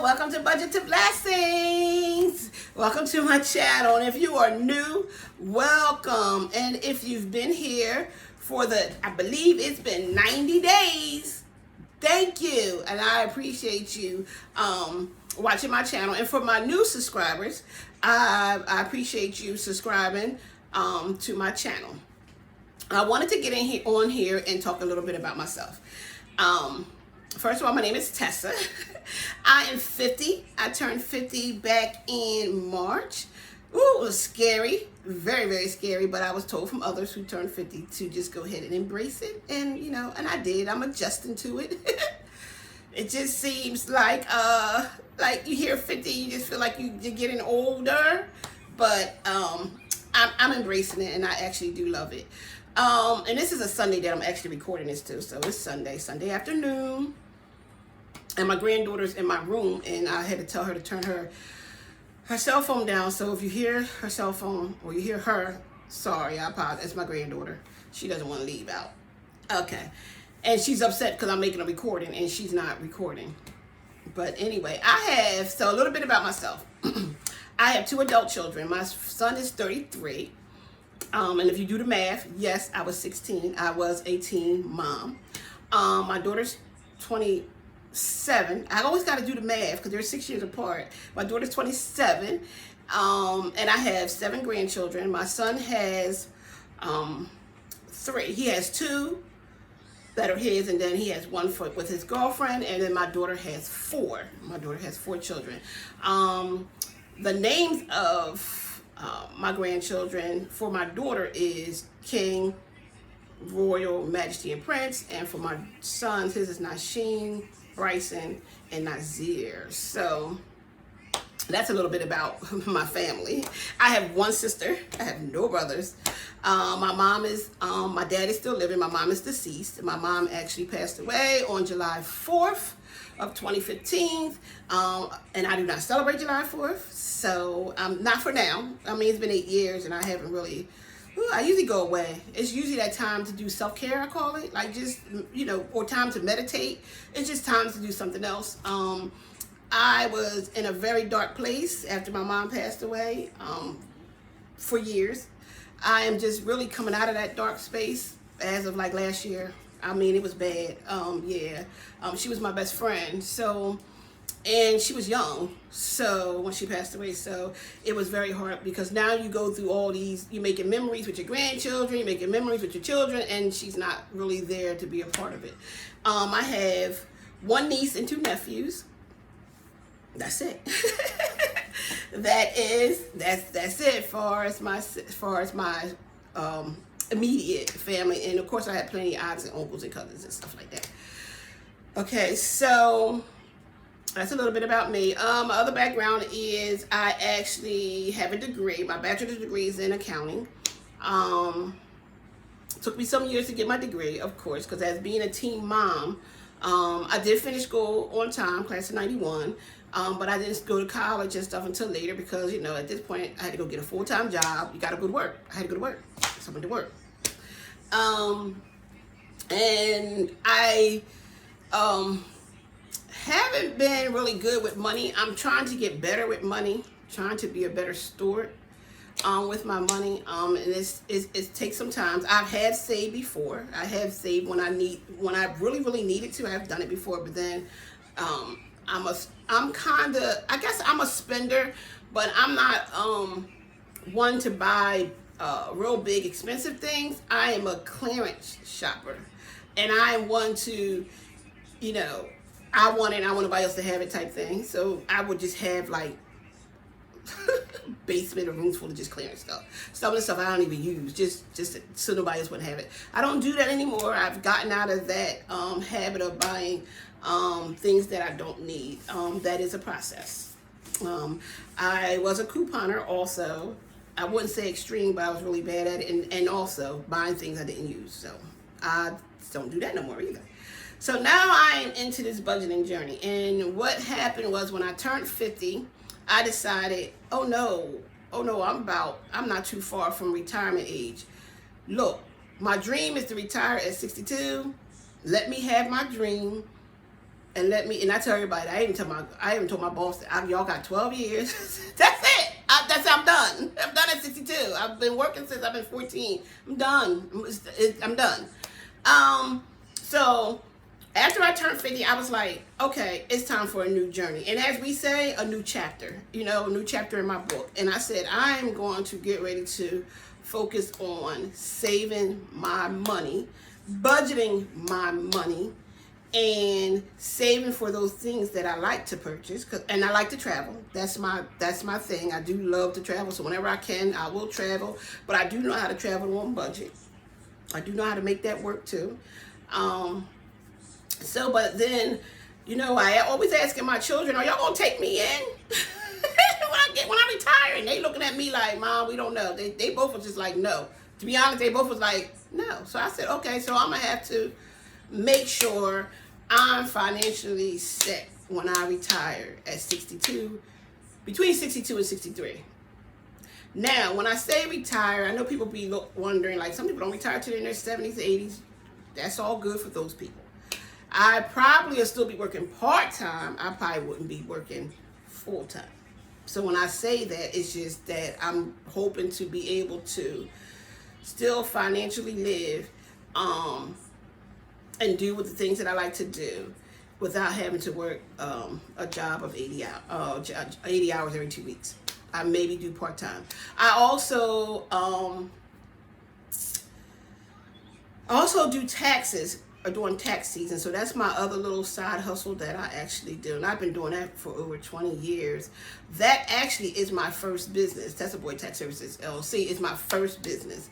Welcome to Budget to Blessings. Welcome to my channel. And if you are new, welcome. And if you've been here for I believe it's been 90 days, thank you. And I appreciate you watching my channel. And for my new subscribers, I appreciate you subscribing to my channel. I wanted to get on here and talk a little bit about myself. First of all, my name is Tessa. I am 50. I turned 50 back in March. Ooh, it was scary. Very, very scary. But I was told from others who turned 50 to just go ahead and embrace it. And, and I did. I'm adjusting to it. It just seems like you hear 50, you just feel like you're getting older. But I'm embracing it, and I actually do love it. And this is a Sunday that I'm actually recording this too. So it's Sunday afternoon. And my granddaughter's in my room, and I had to tell her to turn her cell phone down. So if you hear her cell phone or you hear her, sorry, I apologize. It's my granddaughter. She doesn't want to leave out. Okay. And she's upset because I'm making a recording and she's not recording. But anyway, so a little bit about myself. I have 2 adult children. My son is 33. And if you do the math, yes, I was 16. I was a teen mom. My daughter's 27. I always got to do the math because they're 6 years apart. My daughter's 27. And I have 7 grandchildren. My son has 3. He has 2 that are his, and then he has 1 with his girlfriend, and then my daughter has 4. My daughter has 4 children. The names of my grandchildren for my daughter is King, Royal, Majesty, and Prince. And for my sons, his is Nasheen, Bryson, and Nazir. So that's a little bit about my family. I have 1 sister. I have no brothers. My dad is still living. My mom is deceased. My mom actually passed away on July 4th of 2015, and I do not celebrate July 4th, so not for now. I mean, it's been 8 years, and I haven't really, I usually go away. It's usually that time to do self-care, I call it, like just, or time to meditate. It's just time to do something else. I was in a very dark place after my mom passed away for years. I am just really coming out of that dark space as of like last year. I mean, it was bad. She was my best friend. And she was young. So when she passed away, so it was very hard because now you go through all these, you're making memories with your grandchildren, you're making memories with your children, and she's not really there to be a part of it. I have 1 niece and 2 nephews. That's it. That's it as far as my immediate family, and of course I had plenty of aunts and uncles and cousins and stuff like that. Okay, so that's a little bit about me. My other background is I actually have a degree. My bachelor's degree is in accounting. Took me some years to get my degree, of course, because as being a teen mom, I did finish school on time, class of 91. But I didn't go to college and stuff until later because, at this point, I had to go get a full-time job. You got to go to work. I had to go to work. Something to work. And I haven't been really good with money. I'm trying to get better with money, trying to be a better steward with my money. And it takes some time. I have saved before. I have saved when I really, really needed to. I've done it before, but then I guess I'm a spender, but I'm not one to buy real big expensive things. I am a clearance shopper, and I am one to, I want it, I want nobody else to have it type thing. So I would just have like basement or rooms full of just clearance stuff. Some of the stuff I don't even use, just so nobody else wouldn't have it. I don't do that anymore. I've gotten out of that habit of buying things that I don't need. That is a process. I was a couponer also. I wouldn't say extreme, but I was really bad at it, and also buying things I didn't use. So I don't do that no more either. So now I am into this budgeting journey, and what happened was when I turned 50, I decided, oh no, I'm not too far from retirement age. Look, my dream is to retire at 62. Let me have my dream And I tell everybody, I even told my boss that y'all got 12 years. That's it. I'm done. I'm done at 62. I've been working since I've been 14. I'm done. I'm done. So after I turned 50, I was like, okay, it's time for a new journey. And as we say, a new chapter, a new chapter in my book. And I said, I'm going to get ready to focus on saving my money, budgeting my money, and saving for those things that I like to purchase, and I like to travel. That's my thing. I do love to travel, so whenever I can, I will travel. But I do know how to travel on budget. I do know how to make that work too. But then, I always asking my children, "Are y'all gonna take me in when I retire?" And they looking at me like, "Mom, we don't know." They both was just like, "No." To be honest, they both was like, "No." So I said, "Okay, so I'm gonna have to make sure I'm financially set when I retire at 62, between 62 and 63. Now, when I say retire, I know people be wondering, like, some people don't retire till in their 70s, 80s. That's all good for those people. I probably will still be working part-time. I probably wouldn't be working full-time. So when I say that, it's just that I'm hoping to be able to still financially live, and do with the things that I like to do without having to work a job of 80 hours every 2 weeks. I maybe do part-time. I also do taxes during tax season. So that's my other little side hustle that I actually do. And I've been doing that for over 20 years. That actually is my first business. That's a Boy Tax Services LLC. It's my first business.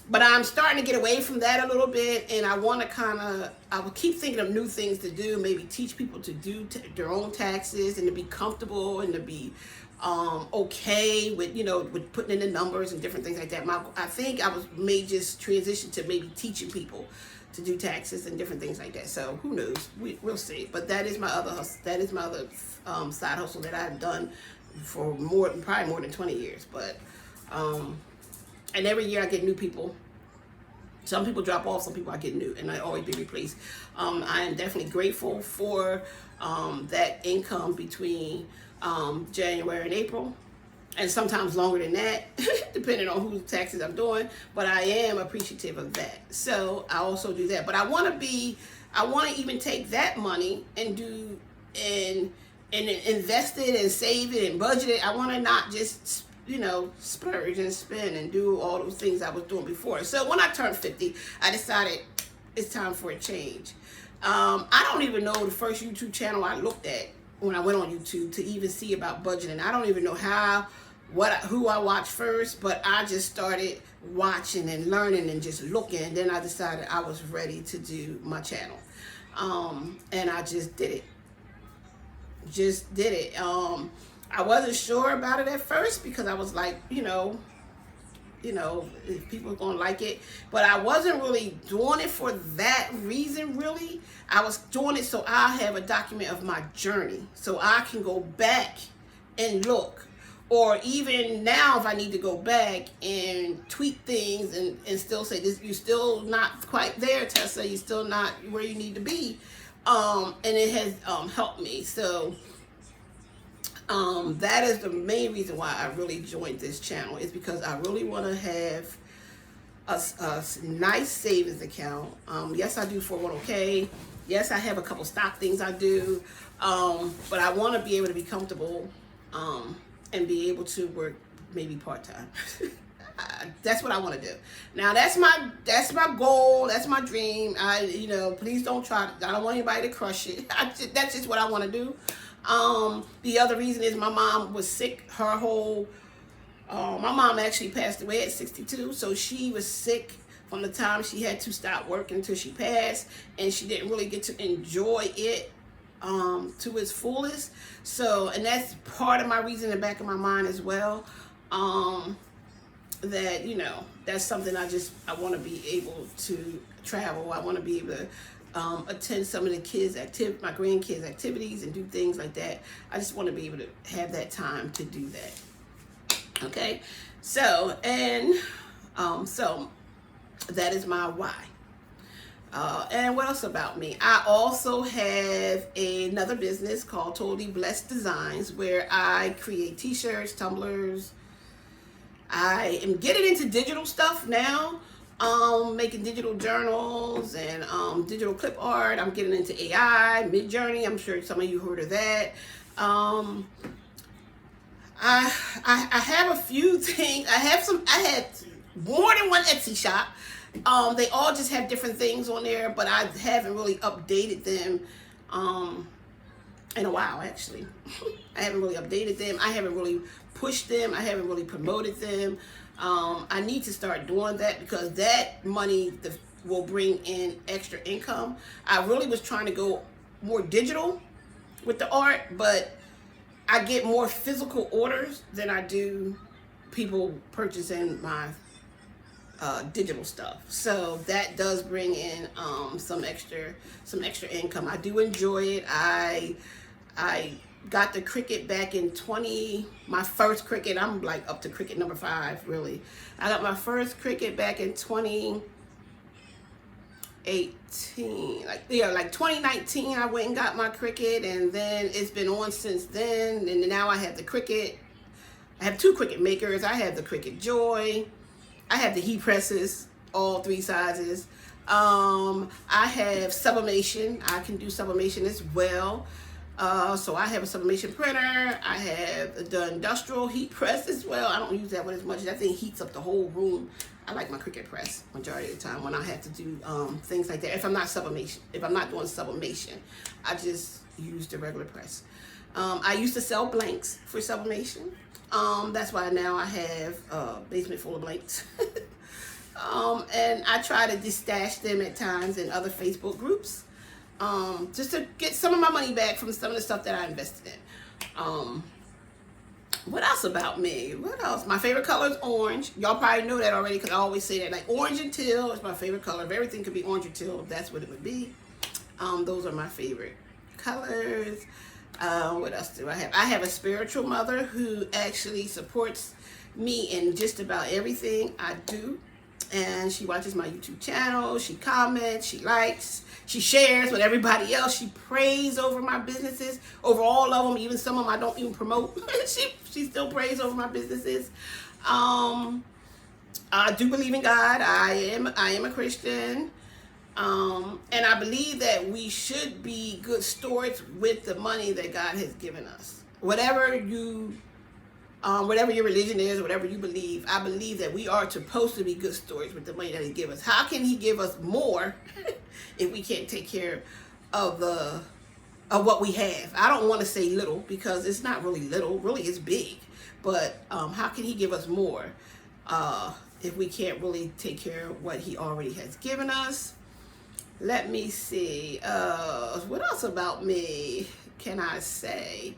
But I'm starting to get away from that a little bit, and I want to I will keep thinking of new things to do, maybe teach people to do their own taxes and to be comfortable and to be okay with, with putting in the numbers and different things like that. I think I may just transition to maybe teaching people to do taxes and different things like that. So who knows? We'll see. But that is my other hustle. That is my other side hustle that I've done for probably more than 20 years. But and every year I get new people. Some people drop off, some people I get new, and I always be replaced. I am definitely grateful for that income between January and April, and sometimes longer than that, depending on whose taxes I'm doing. But I am appreciative of that. So I also do that. But I want to even take that money and invest it and save it and budget it. I want to not just splurge and spend and do all those things I was doing before. So when I turned 50, I decided it's time for a change. I don't even know the first YouTube channel I looked at when I went on YouTube to even see about budgeting. I don't even know who I watched first, but I just started watching and learning and just looking. And then I decided I was ready to do my channel. And I just did it. I wasn't sure about it at first because I was like, if people are going to like it. But I wasn't really doing it for that reason, really. I was doing it so I have a document of my journey. So I can go back and look. Or even now, if I need to go back and tweak things and still say, you're still not quite there, Tessa. You're still not where you need to be. And it has helped me. So that is the main reason why I really joined this channel, is because I really want to have a nice savings account. Yes, I do 401k. Yes, I have a couple stock things I do. But I want to be able to be comfortable and be able to work maybe part-time. That's what I want to do. Now that's my goal. That's my dream. Please don't try. I don't want anybody to crush it. That's just what I want to do. The other reason is my mom was sick. My mom actually passed away at 62, so she was sick from the time she had to stop working until she passed, and she didn't really get to enjoy it to its fullest. So, and that's part of my reason in the back of my mind as well. That that's something I want to be able to travel. I want to be able to attend some of the my grandkids' activities and do things like that. I just want to be able to have that time to do that. Okay, so so that is my why. And what else about me? I also have another business called Totally Blessed Designs, where I create t-shirts, tumblers. I am getting into digital stuff now, making digital journals and digital clip art. I'm getting into AI, Mid-Journey. I'm sure some of you heard of that. Um, I have a few things. I had more than one Etsy shop. They all just have different things on there, but I haven't really updated them in a while, actually. I haven't really updated them. I haven't really pushed them. I haven't really promoted them. I need to start doing that because that money will bring in extra income. I really was trying to go more digital with the art, but I get more physical orders than I do people purchasing my digital stuff. So that does bring in some extra income. I do enjoy it. I got the Cricut back in my first Cricut. I'm like up to Cricut number 5, really. I got my first Cricut back in 2018, like 2019. I went and got my Cricut, and then it's been on since then. And now I have the Cricut. I have 2 Cricut makers. I have the Cricut Joy. I have the heat presses, all 3 sizes. I have sublimation. I can do sublimation as well. So I have a sublimation printer. I have the industrial heat press as well. I don't use that one as much. That thing heats up the whole room. I like my Cricut press majority of the time when I have to do things like that. If I'm not doing sublimation, I just use the regular press. I used to sell blanks for sublimation. That's why now I have a basement full of blanks. And I try to just stash them at times in other Facebook groups, just to get some of my money back from some of the stuff that I invested in. What else about me? What else? My favorite color is orange. Y'all probably know that already because I always say that. Like orange and teal is my favorite color. If everything could be orange or teal, that's what it would be. Those are my favorite colors. What else do I have? I have a spiritual mother who actually supports me in just about everything I do. And she watches my YouTube channel. She comments, she likes, she shares with everybody else. She prays over my businesses, over all of them, even some of them I don't even promote. she still prays over my businesses. I do believe in God. I am a Christian. And I believe that we should be good stewards with the money that God has given us. Whatever your religion is, whatever you believe, I believe that we are supposed to be good stewards with the money that He gives us. How can He give us more if we can't take care of what we have? I don't want to say little because it's not really little. Really, it's big. But how can He give us more if we can't really take care of what He already has given us? Let me see. What else about me can I say?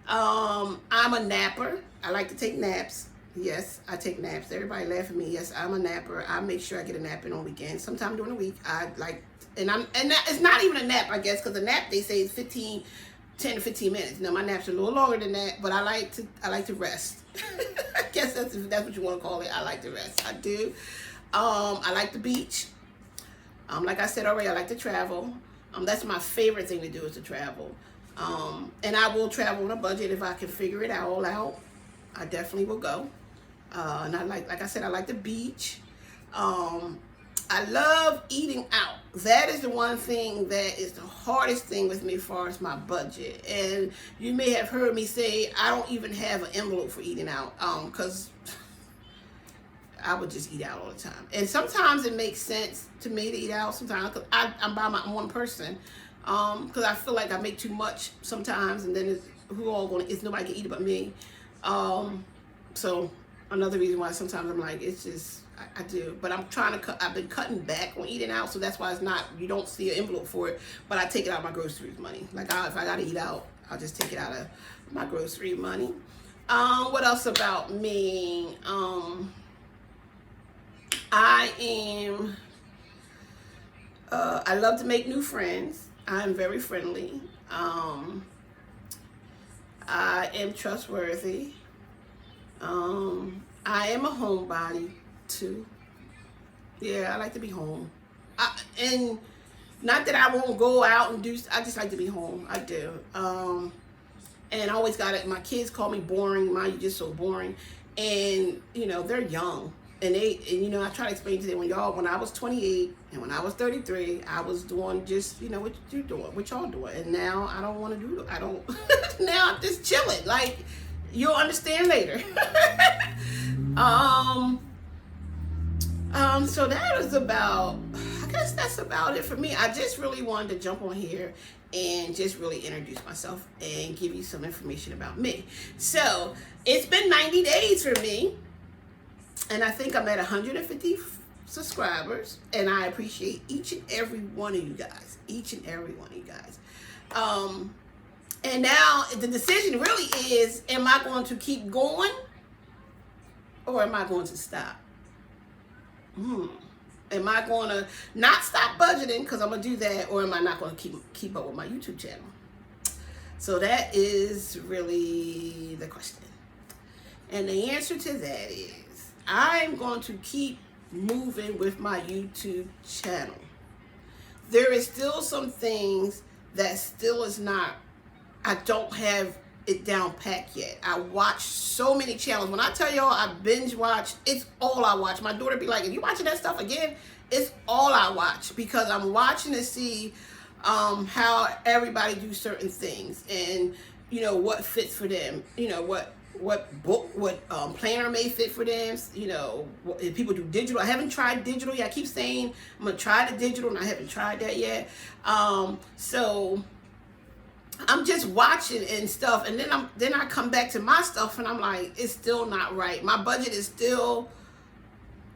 I'm a napper. I like to take naps. Yes, I take naps. Everybody laugh at me. Yes, I'm a napper. I make sure I get a nap in on weekends. Sometime during the week, it's not even a nap, I guess, because a nap they say is 10 to 15 minutes. Now my naps are a little longer than that, but I like to rest. I guess that's what you want to call it. I like to rest. I do. I like the beach. Like I said already, I like to travel. That's my favorite thing to do is to travel. And I will travel on a budget if I can figure it all out. I definitely will go. And like I said, I like the beach. I love eating out. That is the one thing that is the hardest thing with me as far as my budget. And you may have heard me say I don't even have an envelope for eating out because I would just eat out all the time. And sometimes it makes sense to me to eat out sometimes because I'm by my one person. Because I feel like I make too much sometimes, and then it's nobody can eat it but me. So another reason why sometimes I'm like, it's just, I do. But I've been cutting back on eating out, so that's why you don't see an envelope for it, but I take it out of my groceries money. Like if I gotta eat out, I'll just take it out of my grocery money. What else about me? I love to make new friends. I'm very friendly. I am trustworthy. I am a homebody too. Yeah, I like to be home. And not that I won't go out and do, I just like to be home. I do. And I always got it. My kids call me boring. Ma, you just so boring. And, they're young. And I try to explain to them, when I was 28 and when I was 33, I was doing just, what you doing, what y'all doing. And now I don't want to do it. Now I'm just chilling. Like, you'll understand later. So that is about, I guess that's about it for me. I just really wanted to jump on here and just really introduce myself and give you some information about me. So it's been 90 days for me, and I think I'm at 150 subscribers, and I appreciate each and every one of you guys, and now the decision really is, am I going to keep going or am I going to stop? Am I going to not stop budgeting because I'm going to do that, or am I not going to keep up with my YouTube channel? So that is really the question. And the answer to that is, I'm going to keep moving with my YouTube channel. There is still some things that still is not, I don't have it down packed yet. I watch so many channels. When I tell y'all I binge watch, it's all I watch. My daughter be like, "Are you watching that stuff again?" It's all I watch, because I'm watching to see how everybody do certain things, and what fits for them. What book, what planner may fit for them. If people do digital. I haven't tried digital yet. I keep saying I'm gonna try the digital, and I haven't tried that yet. So I'm just watching and stuff, and then I come back to my stuff, and I'm like, it's still not right. My budget is still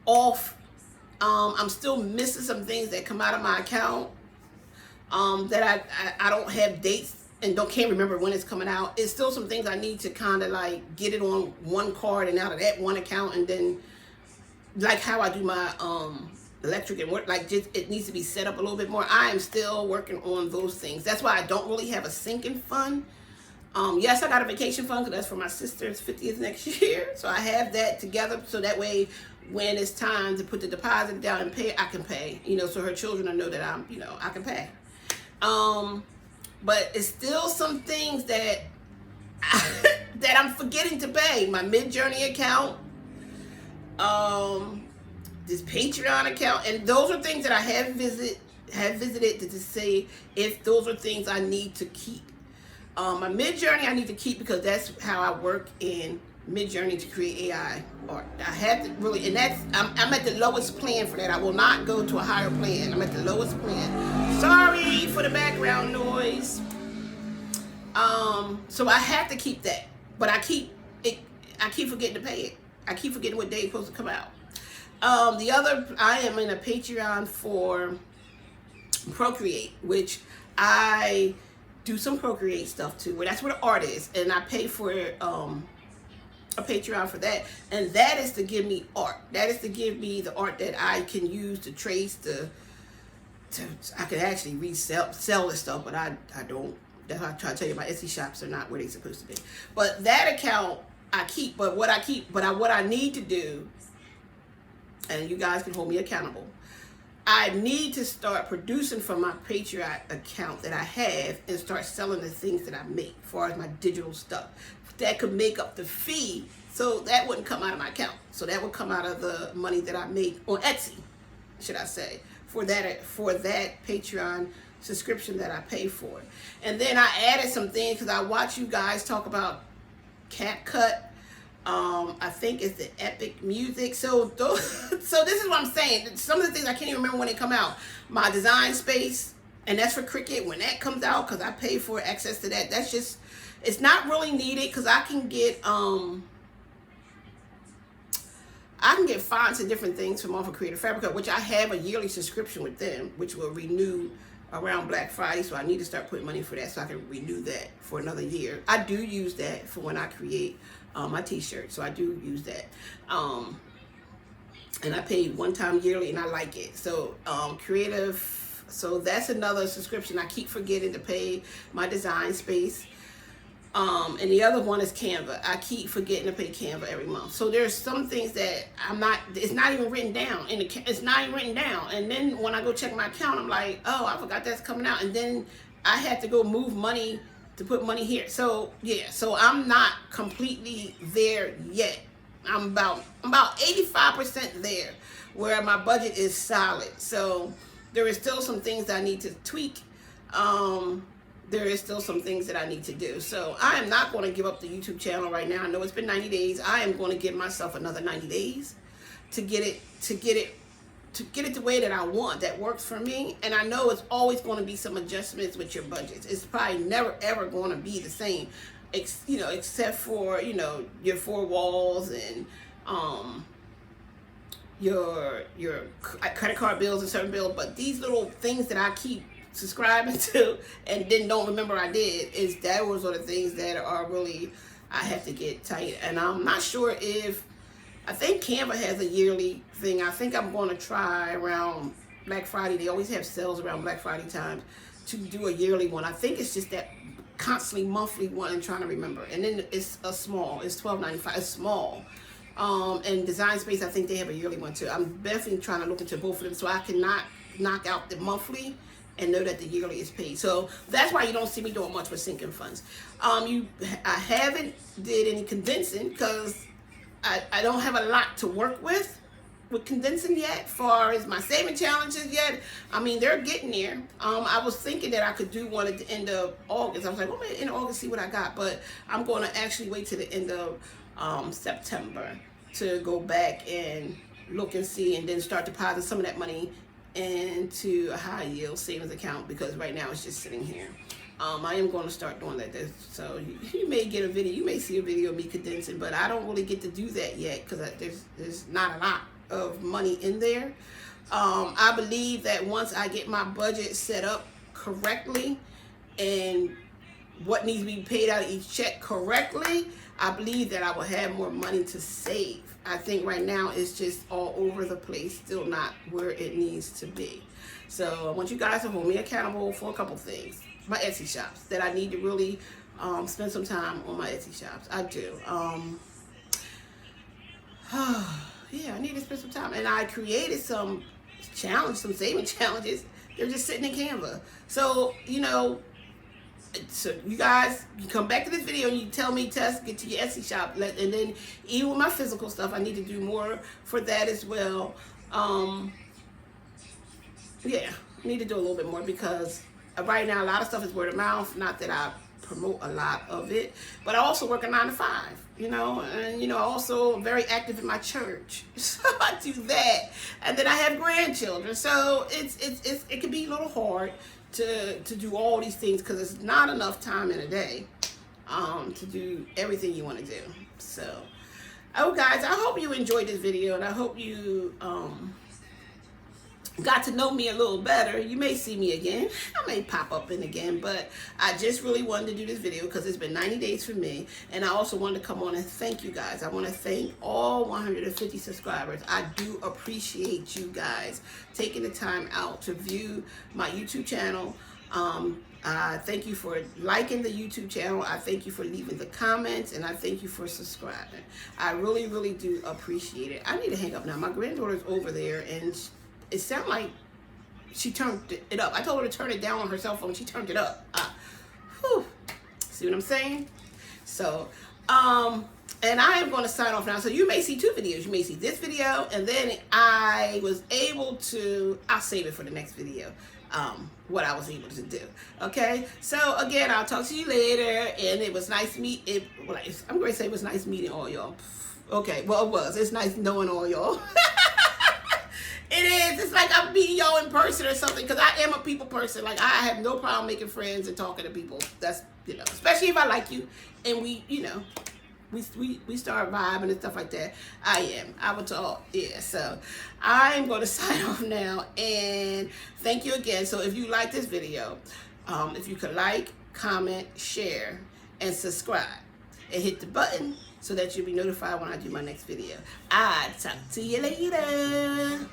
off. I'm still missing some things that come out of my account that I don't have dates and can't remember when it's coming out. It's still some things I need to kind of like get it on one card and out of that one account, and then like how I do my electric and work, like just it needs to be set up a little bit more. I am still working on those things. That's why I don't really have a sinking fund. Yes, I got a vacation fund because that's for my sister's 50th next year. So I have that together, so that way when it's time to put the deposit down and pay, I can pay. So her children will know that I can pay. But it's still some things that that I'm forgetting to pay. My Mid-Journey account, this Patreon account, and those are things that I have visited to see if those are things I need to keep. My Mid-Journey I need to keep, because that's how I work in Mid-Journey to create AI art. I have to really, and that's I'm at the lowest plan for that. I will not go to a higher plan. I'm at the lowest plan. Sorry for the background noise. So I have to keep that, but I keep forgetting to pay it. I keep forgetting what day it's supposed to come out. I am in a Patreon for Procreate, which I do some Procreate stuff too. Well, that's where the art is, and I pay for a Patreon for that, and that is to give me art. That is to give me the art that I can use to trace I can actually sell this stuff, but I don't. That's why I try to tell you, my Etsy shops are not where they're supposed to be. But that account I keep. But what I need to do, and you guys can hold me accountable, I need to start producing from my Patreon account that I have and start selling the things that I make as far as my digital stuff. That could make up the fee, so that wouldn't come out of my account. So that would come out of the money that I make on Etsy, should I say, for that Patreon subscription that I pay for. And then I added some things because I watch you guys talk about CapCut. I think it's the Epic Music. So this is what I'm saying. Some of the things I can't even remember when they come out. My Design Space, and that's for Cricut. When that comes out, because I pay for access to that, that's just, it's not really needed, because I can get fonts and different things from off of Creative Fabrica, which I have a yearly subscription with them, which will renew around Black Friday. So I need to start putting money for that so I can renew that for another year. I do use that for when I create my t-shirt, so I do use that. And I pay one time yearly, and I like it. So so that's another subscription. I keep forgetting to pay my Design Space. And the other one is Canva. I keep forgetting to pay Canva every month. So there's some things that it's not even written down. It's not even written down. And then when I go check my account, I'm like, oh, I forgot that's coming out. And then I had to go move money to put money here. So yeah, so I'm not completely there yet. I'm about 85% there, where my budget is solid. So there is still some things that I need to tweak. There is still some things that I need to do. So I am not going to give up the YouTube channel right now. I know it's been 90 days. I am going to give myself another 90 days to get it the way that I want, that works for me. And I know it's always going to be some adjustments with your budgets. It's probably never ever going to be the same, except for, your four walls and your credit card bills and certain bills. But these little things that I keep subscribing to and then don't remember I did, those are the things that are really, I have to get tight. And I'm not sure I think Canva has a yearly thing. I think I'm going to try around Black Friday. They always have sales around Black Friday times to do a yearly one. I think it's just that constantly monthly one and trying to remember. And then it's $12.95. It's small. And Design Space, I think they have a yearly one too. I'm definitely trying to look into both of them so I can knock out the monthly and know that the yearly is paid. So that's why you don't see me doing much with sinking funds. I haven't did any condensing because I don't have a lot to work with condensing yet, far as my saving challenges yet. I mean, they're getting there. I was thinking that I could do one at the end of August. I was like, well, in August, see what I got. But I'm going to actually wait to the end of September to go back and look and see, and then start depositing some of that money into a high yield savings account, because right now it's just sitting here. I am going to start doing that. So you may get a video, you may see a video of me condensing, but I don't really get to do that yet because there's not a lot of money in there. I believe that once I get my budget set up correctly and what needs to be paid out of each check correctly, I believe that I will have more money to save. I think right now it's just all over the place, still not where it needs to be. So I want you guys to hold me accountable for a couple things. My Etsy shops, that I need to really spend some time on my Etsy shops. I do. Yeah, I need to spend some time. And I created some saving challenges. They're just sitting in Canva. So, so you guys, you come back to this video and you tell me, Tess, get to your Etsy shop. And then even with my physical stuff, I need to do more for that as well. Yeah, I need to do a little bit more because right now a lot of stuff is word of mouth. Not that I promote a lot of it, but I also work a 9 to 5, and also very active in my church. So I do that, and then I have grandchildren. So it can be a little hard to do all these things because it's not enough time in a day to do everything you want to do. So, guys, I hope you enjoyed this video, and I hope you got to know me a little better. You may see me again. I may pop up in again, but I just really wanted to do this video because it's been 90 days for me, and I also wanted to come on and thank you guys. I want to thank all 150 subscribers. I do appreciate you guys taking the time out to view my YouTube channel. I thank you for liking the YouTube channel. I thank you for leaving the comments, and I thank you for subscribing. I really, really do appreciate it. I need to hang up now. My granddaughter's over there, and it sounded like she turned it up. I told her to turn it down on her cell phone. She turned it up. Whew. See what I'm saying? So, and I am going to sign off now. So you may see 2 videos. You may see this video, and then I was able to, I'll save it for the next video, what I was able to do. Okay? So, again, I'll talk to you later, and it was nice meeting. I'm going to say it was nice meeting all y'all. Okay, well, it was. It's nice knowing all y'all. It is. It's like I'm meeting y'all in person or something, because I am a people person. Like, I have no problem making friends and talking to people. That's, especially if I like you and we start vibing and stuff like that. I would talk. Yeah, so I'm going to sign off now, and thank you again. So if you like this video, if you could like, comment, share, and subscribe, and hit the button so that you'll be notified when I do my next video. I'll talk to you later.